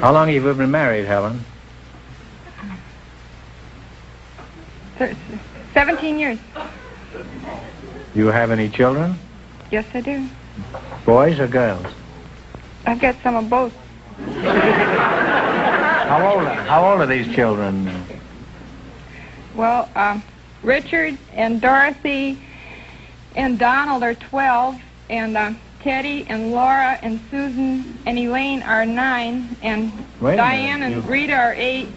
How long have you been married, Helen? 17 years. You have any children? Yes, I do. Boys or girls? I've got some of both. How old are these children? Well, Richard and Dorothy and Donald are 12, and Teddy and Laura and Susan and Elaine are 9, and Diane and Rita are 8.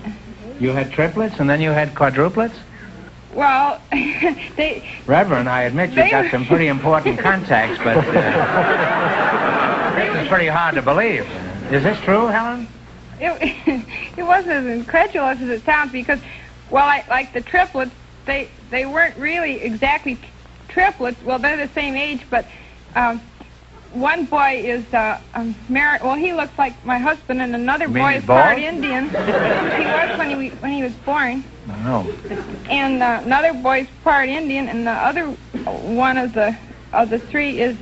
You had triplets and then you had quadruplets? Well, Reverend, I admit you've got some pretty important contacts, but this is pretty hard to believe. Is this true, Helen? It wasn't as incredulous as it sounds because, well, like the triplets, they weren't really exactly triplets. Well, they're the same age, but one boy is married. Well, he looks like my husband, and another boy is part Indian. He was when he was born. No. And another boy is part Indian, and the other one of the three is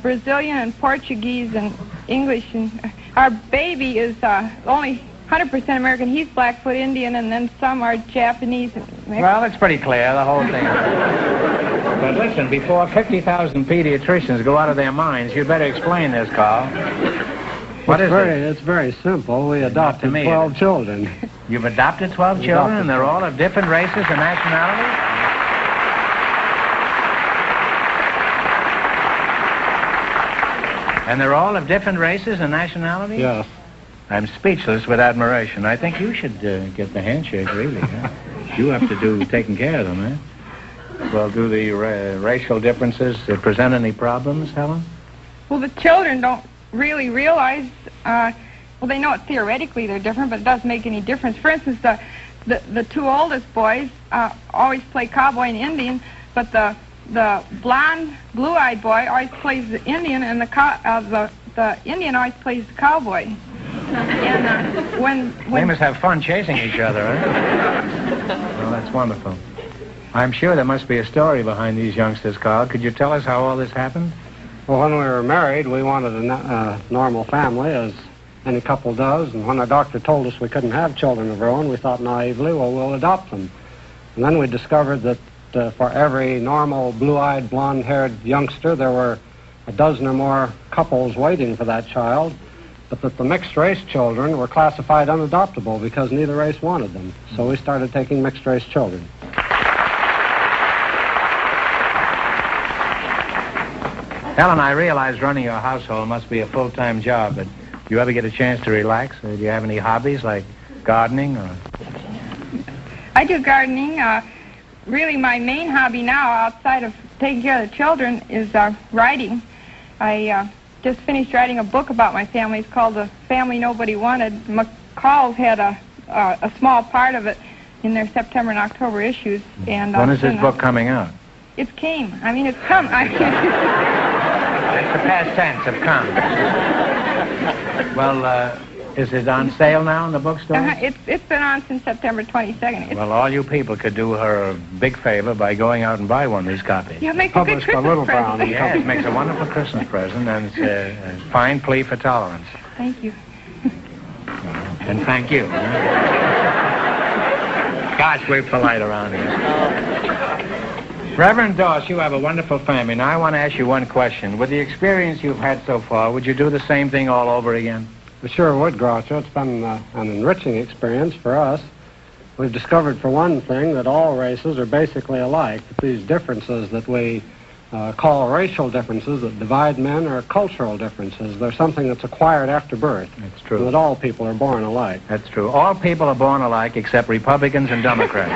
Brazilian and Portuguese and English. And our baby is only 100% American. He's Blackfoot Indian, and then some are Japanese. Well, it's pretty clear, the whole thing. But listen, before 50,000 pediatricians go out of their minds, you'd better explain this, Carl. What is it? It's very simple. We adopted 12 children. You've adopted 12 children, and they're all of different races and nationalities? And they're all of different races and nationalities? Yes. I'm speechless with admiration. I think you should get the handshake, really. Huh? You have to do taking care of them, eh? Well, do the racial differences present any problems, Helen? Well, the children don't really realize, well, they know it theoretically they're different, but it doesn't make any difference. For instance, the two oldest boys always play cowboy and Indian, but the blonde, blue-eyed boy always plays the Indian, and the Indian always plays the cowboy. And when they must have fun chasing each other, eh? Well, that's wonderful. I'm sure there must be a story behind these youngsters, Carl. Could you tell us how all this happened? Well, when we were married, we wanted a normal family, as any couple does. And when our doctor told us we couldn't have children of our own, we thought naively, well, we'll adopt them. And then we discovered that for every normal, blue-eyed, blonde-haired youngster, there were a dozen or more couples waiting for that child, but that the mixed-race children were classified unadoptable because neither race wanted them. So we started taking mixed-race children. Helen, I realize running your household must be a full-time job, but do you ever get a chance to relax? Do you have any hobbies like gardening? Or? I do gardening. Really, my main hobby now, outside of taking care of the children, is writing. I just finished writing a book about my family. It's called The Family Nobody Wanted. McCall's had a small part of it in their September and October issues. And when is this book coming out? It came. I mean, it's come. It's the past tense of come. Well, is it on sale now in the bookstore? It's been on since September 22nd. Well, all you people could do her a big favor by going out and buy one of these copies. Yeah, make a good Christmas present. Yeah, it makes a wonderful Christmas present, and it's a fine plea for tolerance. Thank you. And thank you. Gosh, we're polite around here. Reverend Doss, you have a wonderful family. Now, I want to ask you one question. With the experience you've had so far, would you do the same thing all over again? We sure would, Groucho. It's been an enriching experience for us. We've discovered, for one thing, that all races are basically alike. That these differences that we call racial differences that divide men are cultural differences. They're something that's acquired after birth. That's true. And that all people are born alike. That's true. All people are born alike except Republicans and Democrats.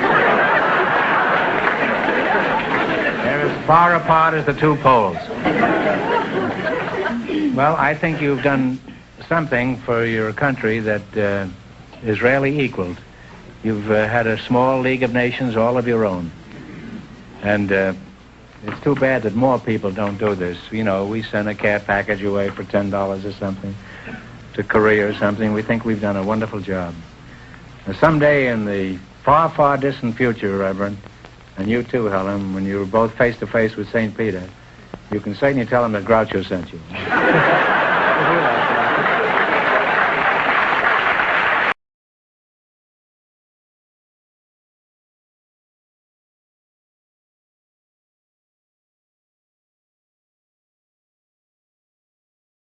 They're as far apart as the two poles. Well, I think you've done something for your country that is rarely equaled. You've had a small League of Nations all of your own. And it's too bad that more people don't do this. You know, we send a care package away for $10 or something to Korea or something. We think we've done a wonderful job. Now, someday in the far, far distant future, Reverend, and you too, Helen, when you're both face-to-face with St. Peter, you can certainly tell him that Groucho sent you.